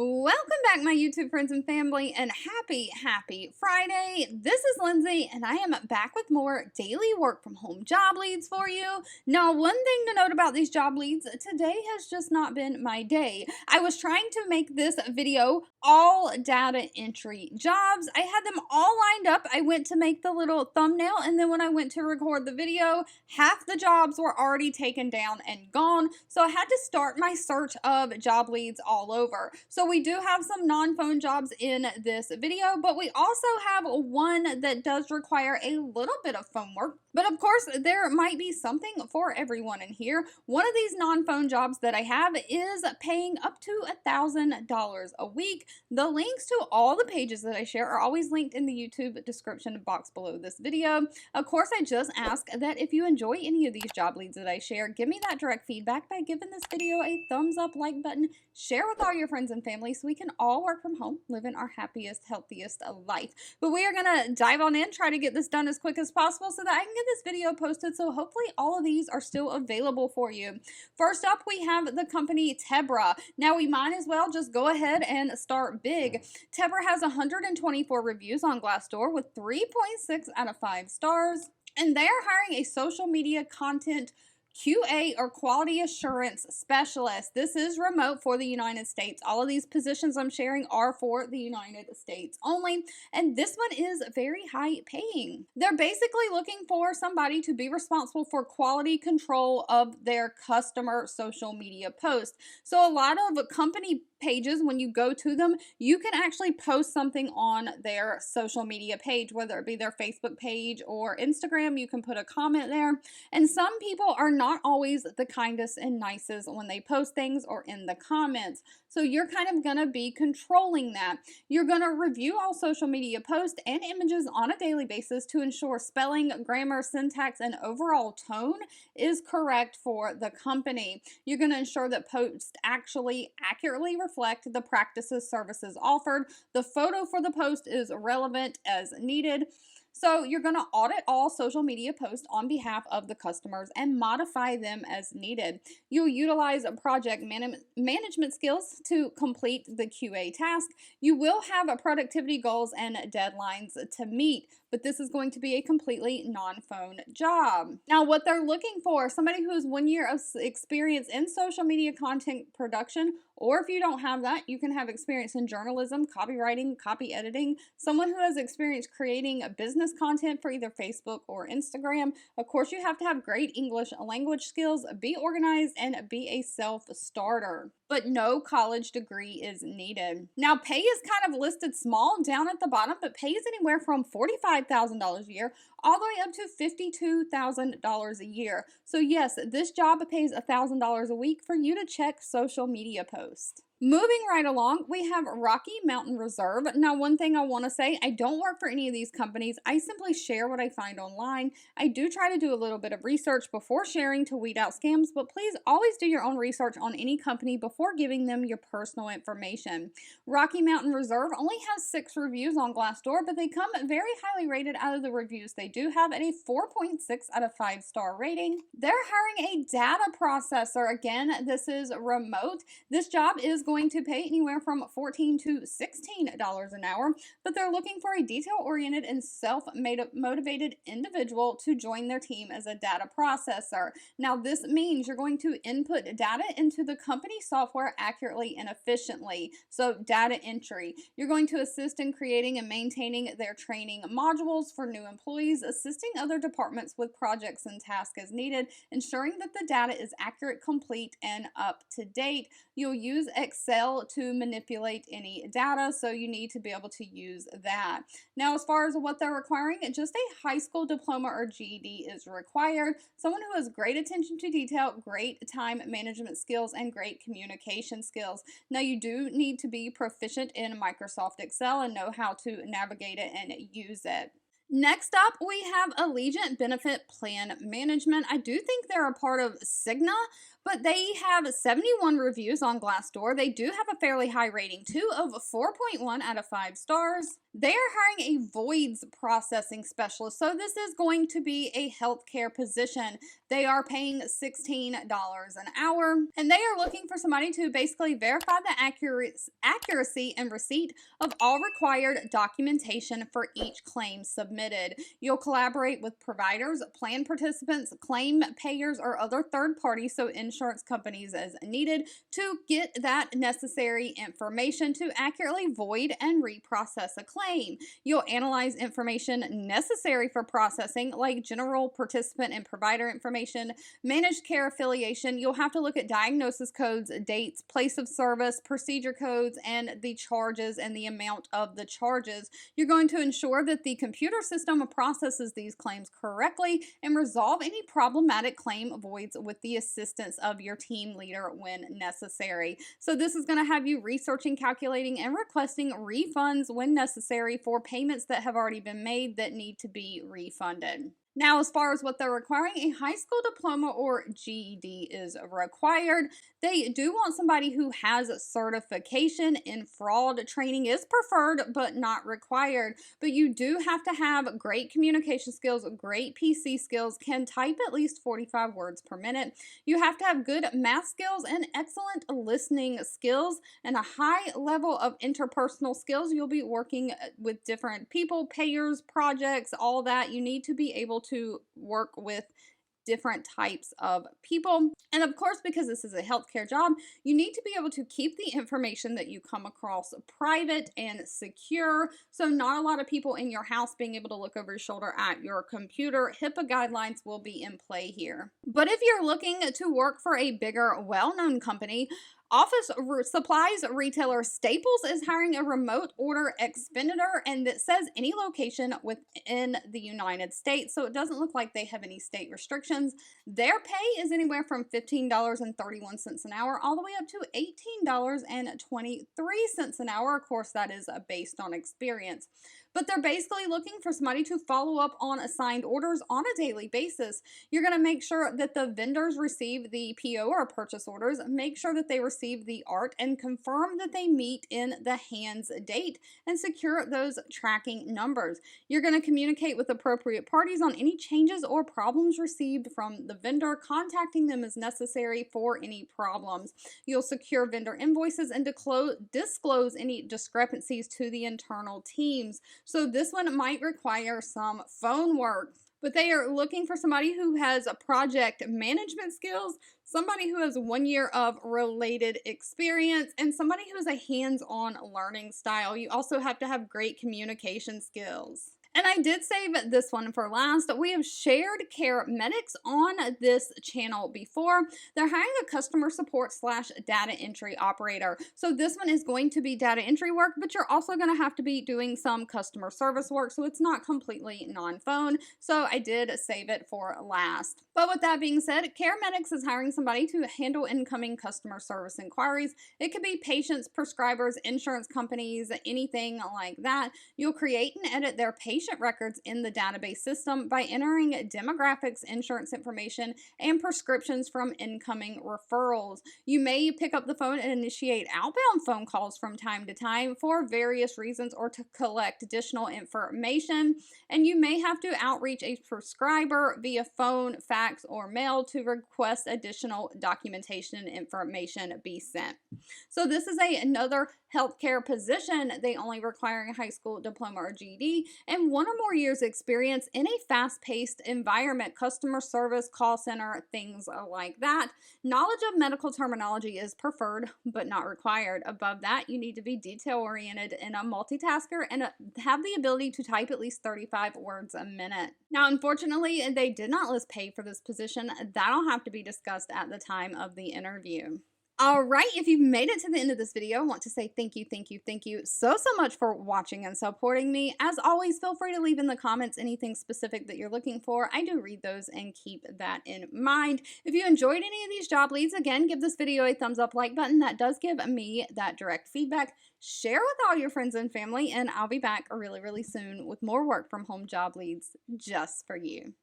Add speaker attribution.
Speaker 1: Welcome back, my YouTube friends and family, and happy Friday. This is Lindsay, and I am back with more daily work from home job leads for you. Now, one thing to note about these job leads, today has just not been my day. I was trying to make this video all data entry jobs. I had them all lined up. I went to make the little thumbnail, and then when I went to record the video, half the jobs were already taken down and gone. So I had to start my search of job leads all over. So we do have some non-phone jobs in this video, but we also have one that does require a little bit of phone work. But of course, there might be something for everyone in here. One of these non-phone jobs that I have is paying up to $1,000 a week. The links to all the pages that I share are always linked in the YouTube description box below this video. Of course, I just ask that if you enjoy any of these job leads that I share, give me that direct feedback by giving this video a thumbs up, like button, share with all your friends and family so we can all work from home, living our happiest, healthiest life. But we are going to dive on in, try to get this done as quick as possible so that I can get this video posted. So hopefully all of these are still available for you. First up, we have the company Tebra. Now we might as well just go ahead and start big. Tebra has 124 reviews on Glassdoor with 3.6 out of 5 stars. And they are hiring a social media content QA or quality assurance specialist. This is remote for the United States. All of these positions I'm sharing are for the United States only, and this one is very high paying. They're basically looking for somebody to be responsible for quality control of their customer social media posts. So a lot of company pages, when you go to them, you can actually post something on their social media page, whether it be their Facebook page or Instagram. You can put a comment there, and some people are not always the kindest and nicest when they post things or in the comments. So you're kind of going to be controlling that. You're going to review all social media posts and images on a daily basis to ensure spelling, grammar, syntax, and overall tone is correct for the company. You're going to ensure that posts actually accurately reflect the practices services offered. The photo for the post is relevant as needed. So you're going to audit all social media posts on behalf of the customers and modify them as needed. You'll utilize project management skills to complete the QA task. You will have productivity goals and deadlines to meet, but this is going to be a completely non-phone job. Now, what they're looking for, somebody who has 1 year of experience in social media content production, or if you don't have that, you can have experience in journalism, copywriting, copy editing, someone who has experience creating a business content for either Facebook or Instagram. Of course, you have to have great English language skills, be organized, and be a self-starter. But no college degree is needed. Now, pay is kind of listed small down at the bottom, but pay is anywhere from $45,000 a year all the way up to $52,000 a year. So yes, this job pays $1,000 a week for you to check social media posts. Moving right along, we have Rocky Mountain Reserve. Now, one thing I want to say, I don't work for any of these companies. I simply share what I find online. I do try to do a little bit of research before sharing to weed out scams, but please always do your own research on any company before giving them your personal information. Rocky Mountain Reserve only has 6 reviews on Glassdoor, but they come very highly rated out of the reviews they do have at a 4.6 out of 5 star rating. They're hiring a data processor. Again, this is remote. This job is going to pay anywhere from $14 to $16 an hour, but they're looking for a detail-oriented and self-motivated individual to join their team as a data processor. Now, this means you're going to input data into the company software accurately and efficiently, so data entry. You're going to assist in creating and maintaining their training modules for new employees, assisting other departments with projects and tasks as needed, ensuring that the data is accurate, complete, and up to date. You'll use Excel to manipulate any data, so you need to be able to use that. Now, as far as what they're requiring, just a high school diploma or GED is required. Someone who has great attention to detail, great time management skills, and great communication skills. Now, you do need to be proficient in Microsoft Excel and know how to navigate it and use it. Next up, we have Allegiant Benefit Plan Management. I do think they're a part of Cigna, but they have 71 reviews on Glassdoor. They do have a fairly high rating too, of 4.1 out of 5 stars. They are hiring a voids processing specialist, so this is going to be a healthcare position. They are paying $16 an hour, and they are looking for somebody to basically verify the accuracy and receipt of all required documentation for each claim submitted. You'll collaborate with providers, plan participants, claim payers, or other third parties, so insurance companies as needed, to get that necessary information to accurately void and reprocess a claim. You'll analyze information necessary for processing, like general participant and provider information, managed care affiliation. You'll have to look at diagnosis codes, dates, place of service, procedure codes, and the charges and the amount of the charges. You're going to ensure that the computer system processes these claims correctly and resolve any problematic claim voids with the assistance of your team leader when necessary. So this is going to have you researching, calculating, and requesting refunds when necessary for payments that have already been made that need to be refunded. Now, as far as what they're requiring, a high school diploma or GED is required. They do want somebody who has certification in fraud. Training is preferred, but not required. But you do have to have great communication skills, great PC skills, can type at least 45 words per minute. You have to have good math skills and excellent listening skills and a high level of interpersonal skills. You'll be working with different people, payers, projects, all that. You need to be able to work with different types of people. And of course, because this is a healthcare job, you need to be able to keep the information that you come across private and secure. So not a lot of people in your house being able to look over your shoulder at your computer. HIPAA guidelines will be in play here. But if you're looking to work for a bigger, well-known company, office supplies retailer Staples is hiring a remote order expeditor, and it says any location within the United States, so it doesn't look like they have any state restrictions. Their pay is anywhere from $15.31 an hour all the way up to $18.23 an hour. Of course, that is based on experience. But they're basically looking for somebody to follow up on assigned orders on a daily basis. You're going to make sure that the vendors receive the PO or purchase orders, make sure that they receive the ART, and confirm that they meet in the hands date and secure those tracking numbers. You're going to communicate with appropriate parties on any changes or problems received from the vendor, contacting them as necessary for any problems. You'll secure vendor invoices and disclose any discrepancies to the internal teams. So this one might require some phone work, but they are looking for somebody who has a project management skills, somebody who has 1 year of related experience, and somebody who has a hands-on learning style. You also have to have great communication skills. And I did save this one for last. We have shared CareMetx on this channel before. They're hiring a customer support / data entry operator. So this one is going to be data entry work, but you're also going to have to be doing some customer service work, so it's not completely non-phone. So I did save it for last. But with that being said, CareMetx is hiring somebody to handle incoming customer service inquiries. It could be patients, prescribers, insurance companies, anything like that. You'll create and edit their patient records in the database system by entering demographics, insurance information, and prescriptions from incoming referrals. You may pick up the phone and initiate outbound phone calls from time to time for various reasons or to collect additional information. And you may have to outreach a prescriber via phone, fax, or mail to request additional documentation and information be sent. So this is another healthcare position. They only require a high school diploma or GED and 1 or more years experience in a fast-paced environment, customer service, call center, things like that. Knowledge of medical terminology is preferred but not required. Above that, you need to be detail-oriented and a multitasker and have the ability to type at least 35 words a minute. Now, unfortunately, they did not list pay for this position. That'll have to be discussed at the time of the interview. All right, if you've made it to the end of this video, I want to say thank you so much for watching and supporting me. As always, feel free to leave in the comments anything specific that you're looking for. I do read those and keep that in mind. If you enjoyed any of these job leads, again, give this video a thumbs up, like button. That does give me that direct feedback. Share with all your friends and family, and I'll be back really soon with more work from home job leads just for you.